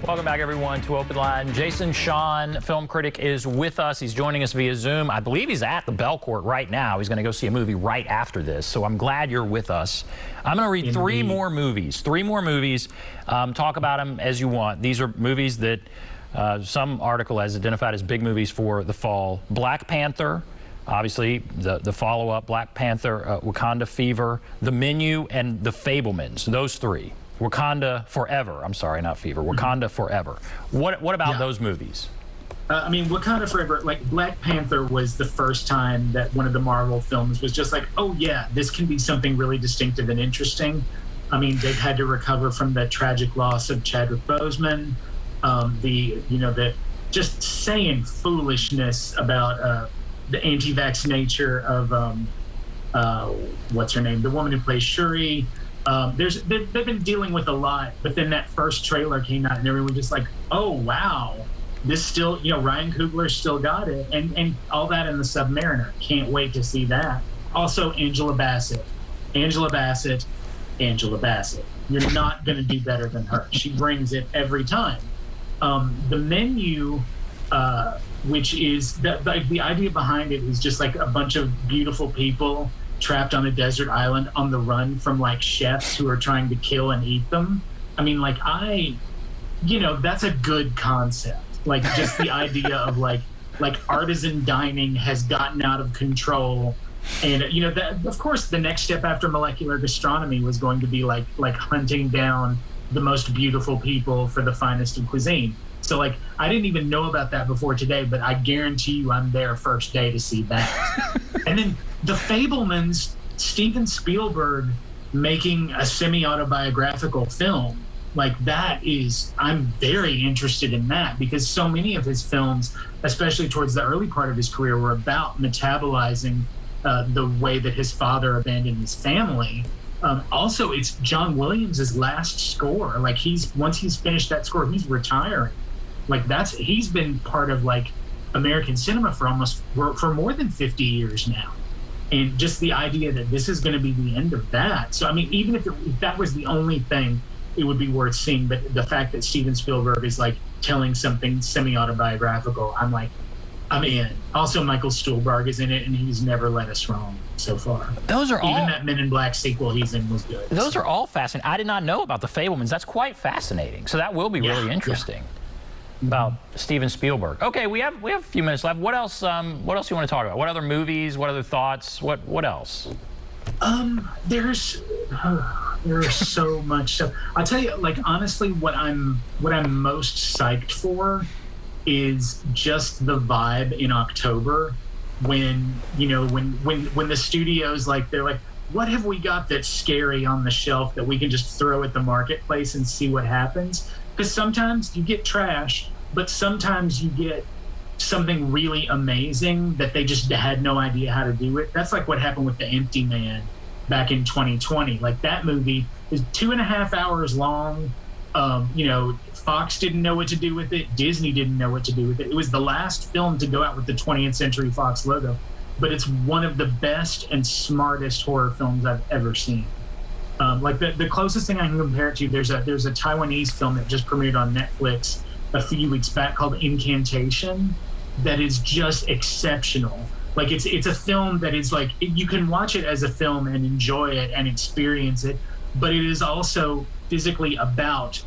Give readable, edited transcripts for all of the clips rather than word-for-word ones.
Welcome back, everyone, to OpenLine. Jason Shawhan, film critic, is with us. He's joining us via Zoom. I believe he's at the Belcourt right now. He's going to go see a movie right after this, so I'm glad you're with us. I'm going to read three more movies. Talk about them as you want. These are movies that some article has identified as big movies for the fall. Black Panther, obviously the follow-up, Black Panther, Wakanda Fever, The Menu, and The Fabelmans. Those three. Wakanda Forever. I'm sorry, not Fever. Wakanda Forever. What about those movies? I mean, Wakanda Forever, like Black Panther was the first time that one of the Marvel films was just like, oh yeah, this can be something really distinctive and interesting. I mean, they've had to recover from the tragic loss of Chadwick Boseman, the just saying foolishness about the anti-vax nature of what's her name, the woman who plays Shuri. They've been dealing with a lot, but then that first trailer came out and everyone just like, oh wow, this still, Ryan Coogler still got it, and all that in The Submariner. Can't wait to see that. Also, Angela Bassett. You're not going to do better than her. She brings it every time. The Menu, which is the idea behind it is just like a bunch of beautiful people trapped on a desert island on the run from like chefs who are trying to kill and eat them. I mean, like that's a good concept. Like just the idea of like artisan dining has gotten out of control. And that, of course, the next step after molecular gastronomy was going to be like hunting down the most beautiful people for the finest of cuisine. So like I didn't even know about that before today, but I guarantee you I'm there first day to see that. And then The Fabelmans, Steven Spielberg making a semi-autobiographical film, like that is, I'm very interested in that because so many of his films, especially towards the early part of his career, were about metabolizing the way that his father abandoned his family. Also, it's John Williams' last score. Like once he's finished that score, he's retiring. Like he's been part of like American cinema for more than 50 years now. And just the idea that this is going to be the end of that. So, I mean, even if that was the only thing, it would be worth seeing. But the fact that Steven Spielberg is like telling something semi-autobiographical, I'm in. Also, Michael Stuhlbarg is in it, and he's never led us wrong so far. Even that Men in Black sequel he's in was good. Those are all fascinating. I did not know about The Fabelmans. That's quite fascinating. So that will be really interesting. About Steven Spielberg. Okay, we have a few minutes left. What else? What else do you want to talk about? What other movies? What other thoughts? What else? There's so much stuff. I'll tell you, like honestly, what I'm most psyched for is just the vibe in October when the studios they're like, what have we got that's scary on the shelf that we can just throw at the marketplace and see what happens? Because sometimes you get trash, but sometimes you get something really amazing that they just had no idea how to do it. That's like what happened with The Empty Man back in 2020. Like that movie is 2.5 hours long. Fox didn't know what to do with it. Disney didn't know what to do with it. It was the last film to go out with the 20th Century Fox logo, but it's one of the best and smartest horror films I've ever seen. Like the closest thing I can compare it to, there's a Taiwanese film that just premiered on Netflix a few weeks back called Incantation that is just exceptional. Like it's a film that is like, you can watch it as a film and enjoy it and experience it, but it is also physically about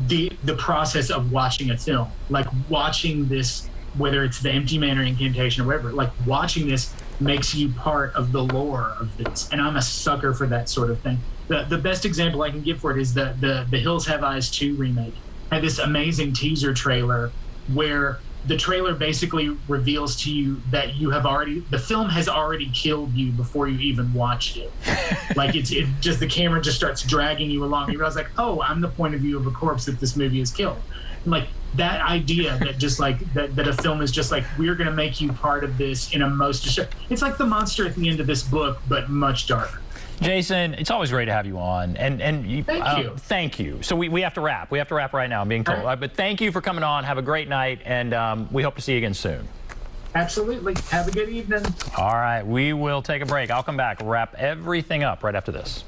the process of watching a film. Like watching this, whether it's The Empty Man or Incantation or whatever, like watching this makes you part of the lore of this. And I'm a sucker for that sort of thing. The best example I can give for it is the Hills Have Eyes 2 remake. Had this amazing teaser trailer where the trailer basically reveals to you that the film has already killed you before you even watched it. Like the camera just starts dragging you along. You realize like, oh, I'm the point of view of a corpse that this movie has killed. And like that idea that just like that a film is just like, we're going to make you part of this in a it's like the monster at the end of this book, but much darker. Jason, it's always great to have you on, and thank you. So we have to wrap. We have to wrap right now. I'm being told, but thank you for coming on. Have a great night, and we hope to see you again soon. Absolutely. Have a good evening. All right, we will take a break. I'll come back, wrap everything up right after this.